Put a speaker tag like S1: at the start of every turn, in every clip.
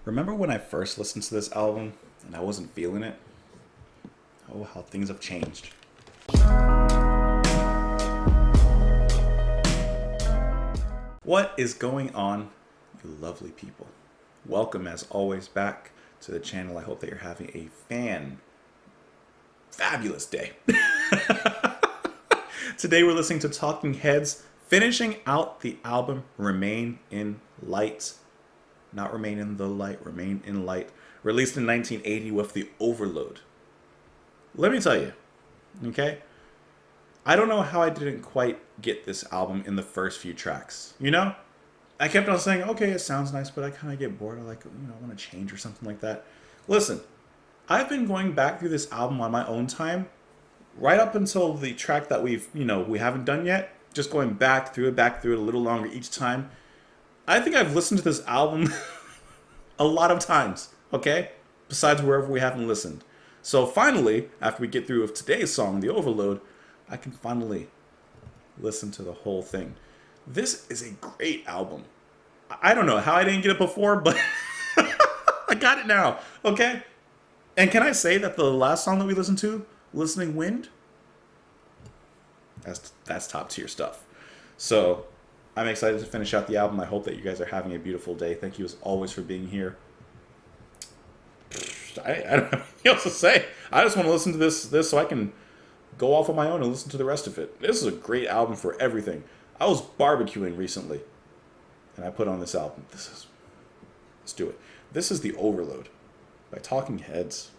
S1: Remember when I first listened to this album and I wasn't feeling it? Oh, how things have changed. What is going on, you lovely people? Welcome, as always, back to the channel. I hope that you're having a fabulous day. Today we're listening to Talking Heads, finishing out the album Remain in Light. Not Remain in the Light, Remain in Light. Released in 1980 with the Overload. Let me tell you, okay? I don't know how I didn't quite get this album in the first few tracks. You know? I kept on saying, okay, it sounds nice, but I kind of get bored. I want to change or something like that. Listen, I've been going back through this album on my own time, right up until the track that we haven't done yet. Just going back through it a little longer each time. I think I've listened to this album a lot of times, okay? Besides wherever we haven't listened. So finally, after we get through with today's song, The Overload, I can finally listen to the whole thing. This is a great album. I don't know how I didn't get it before, but I got it now, okay? And can I say that the last song that we listened to, Listening Wind, that's top tier stuff. So I'm excited to finish out the album. I hope that you guys are having a beautiful day. Thank you as always for being here. I don't have anything else to say. I just want to listen to this so I can go off on my own and listen to the rest of it. This is a great album for everything. I was barbecuing recently, and I put on this album. Let's do it. This is The Overload by Talking Heads.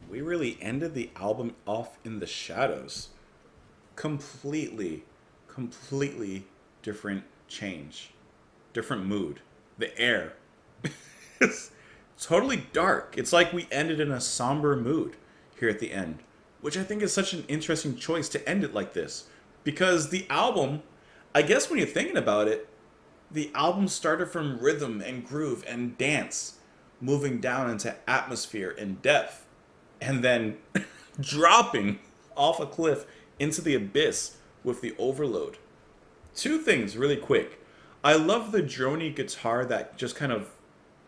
S1: we really ended the album off in the shadows. Completely, completely different change, different mood. The air. It's totally dark. It's like we ended in a somber mood here at the end, which I think is such an interesting choice to end it like this. Because the album, I guess when you're thinking about it, the album started from rhythm and groove and dance, moving down into atmosphere and depth, and then dropping off a cliff into the abyss with the overload. Two things really quick. I love the drony guitar that just kind of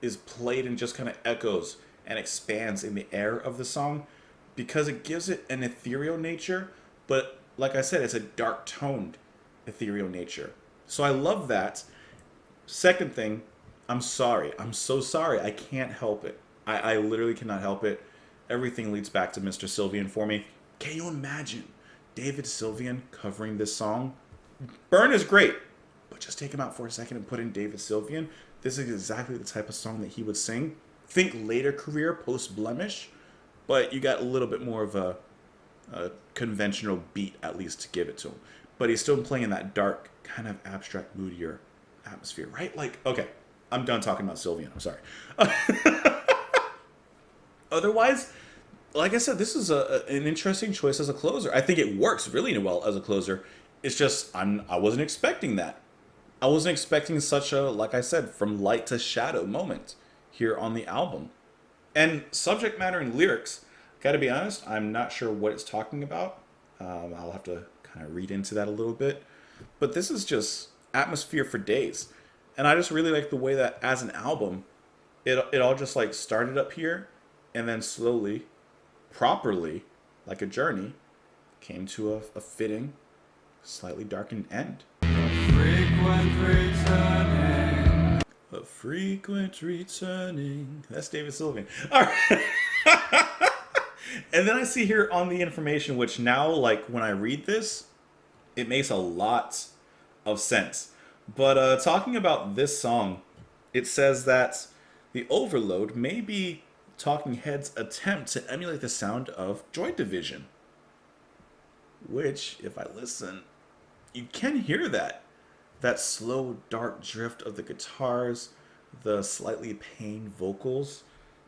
S1: is played and just kind of echoes and expands in the air of the song because it gives it an ethereal nature, but like I said, it's a dark toned ethereal nature. So I love that. Second thing, I'm sorry. I'm so sorry. I can't help it. I literally cannot help it. Everything leads back to Mr. Sylvian for me. Can you imagine David Sylvian covering this song? Burn is great, but just take him out for a second and put in David Sylvian. This is exactly the type of song that he would sing. Think later career, post Blemish, but you got a little bit more of a conventional beat at least to give it to him. But he's still playing that dark, kind of abstract, moodier atmosphere, right? Like, okay, I'm done talking about Sylvian. I'm sorry. Otherwise, like I said, this is an interesting choice as a closer. I think it works really well as a closer. It's just I wasn't expecting that. I wasn't expecting such a, like I said, from light to shadow moment here on the album. And subject matter and lyrics, gotta be honest, I'm not sure what it's talking about. I'll have to kind of read into that a little bit. But this is just atmosphere for days. And I just really like the way that as an album, it all just like started up here and then slowly, properly, like a journey, came to a fitting, slightly darkened end.
S2: Frequent returning.
S1: A frequent returning. That's David Sylvian. All right. And then I see here on the information, which now, like, when I read this, it makes a lot of sense. But talking about this song, it says that the overload may be Talking Heads' attempt to emulate the sound of Joy Division. Which, if I listen, you can hear that. That slow, dark drift of the guitars, the slightly pained vocals.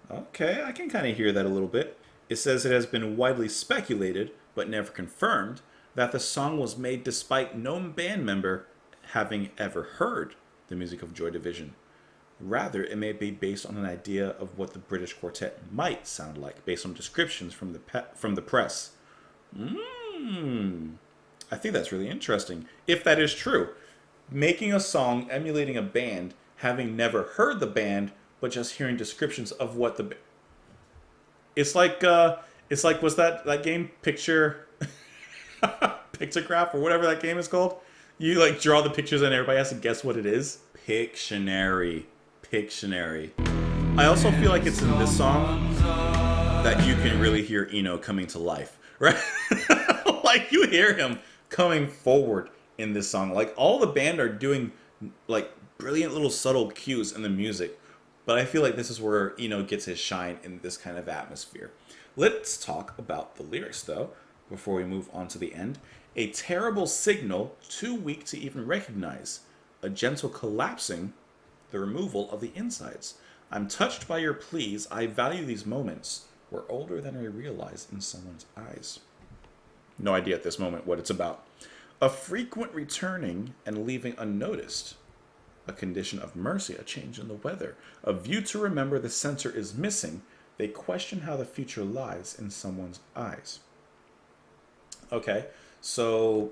S1: Okay, I can kind of hear that a little bit. It says it has been widely speculated, but never confirmed, that the song was made despite no band member having ever heard the music of Joy Division. Rather, it may be based on an idea of what the British quartet might sound like, based on descriptions from the press. I think that's really interesting. If that is true, making a song emulating a band, having never heard the band, but just hearing descriptions of what the it's like was that game Pictograph or whatever that game is called? You like draw the pictures and everybody has to guess what it is. Pictionary. I also feel like it's in this song that you can really hear Eno coming to life, right? Like you hear him coming forward in this song. Like all the band are doing like brilliant little subtle cues in the music, but I feel like this is where Eno gets his shine in this kind of atmosphere. Let's talk about the lyrics though, before we move on to the end. A terrible signal, too weak to even recognize. A gentle collapsing, the removal of the insides. I'm touched by your pleas, I value these moments. We're older than I realize in someone's eyes. No idea at this moment what it's about. A frequent returning and leaving unnoticed. A condition of mercy, a change in the weather. A view to remember the center is missing. They question how the future lies in someone's eyes. Okay, so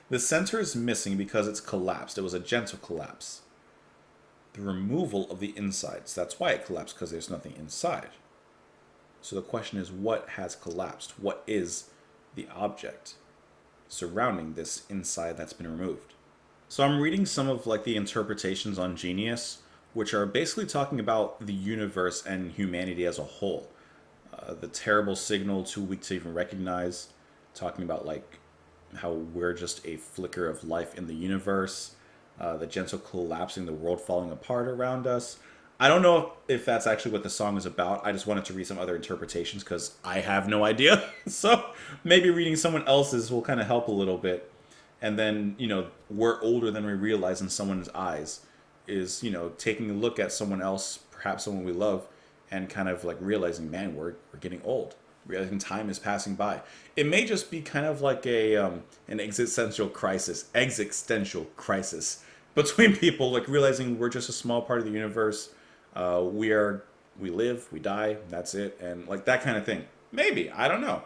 S1: the center is missing because it's collapsed. It was a gentle collapse. The removal of the insides. That's why it collapsed, because there's nothing inside. So the question is, what has collapsed? What is the object surrounding this inside that's been removed? So I'm reading some of like the interpretations on Genius, which are basically talking about the universe and humanity as a whole. The terrible signal, too weak to even recognize, talking about like how we're just a flicker of life in the universe, the gentle collapsing, the world falling apart around us. I don't know if that's actually what the song is about. I just wanted to read some other interpretations because I have no idea. So maybe reading someone else's will kind of help a little bit. And then, we're older than we realize in someone's eyes is, taking a look at someone else, perhaps someone we love, and kind of like realizing, man, we're getting old. Realizing time is passing by. It may just be kind of like an existential crisis between people, like realizing we're just a small part of the universe. We live, we die, that's it, and like that kind of thing. Maybe, I don't know.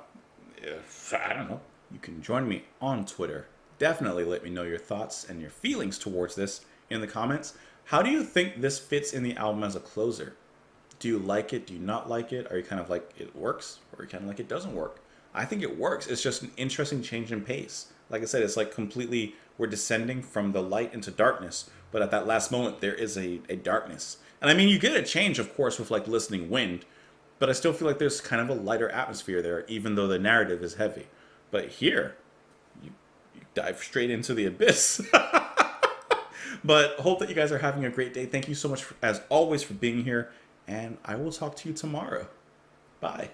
S1: I don't know. You can join me on Twitter. Definitely let me know your thoughts and your feelings towards this in the comments. How do you think this fits in the album as a closer? Do you like it? Do you not like it? Are you kind of like it works? Or are you kind of like it doesn't work? I think it works. It's just an interesting change in pace. Like I said, it's like completely, we're descending from the light into darkness. But at that last moment, there is a darkness. And I mean, you get a change, of course, with like listening wind. But I still feel like there's kind of a lighter atmosphere there, even though the narrative is heavy. But here, you dive straight into the abyss. But hope that you guys are having a great day. Thank you so much, as always, for being here. And I will talk to you tomorrow. Bye.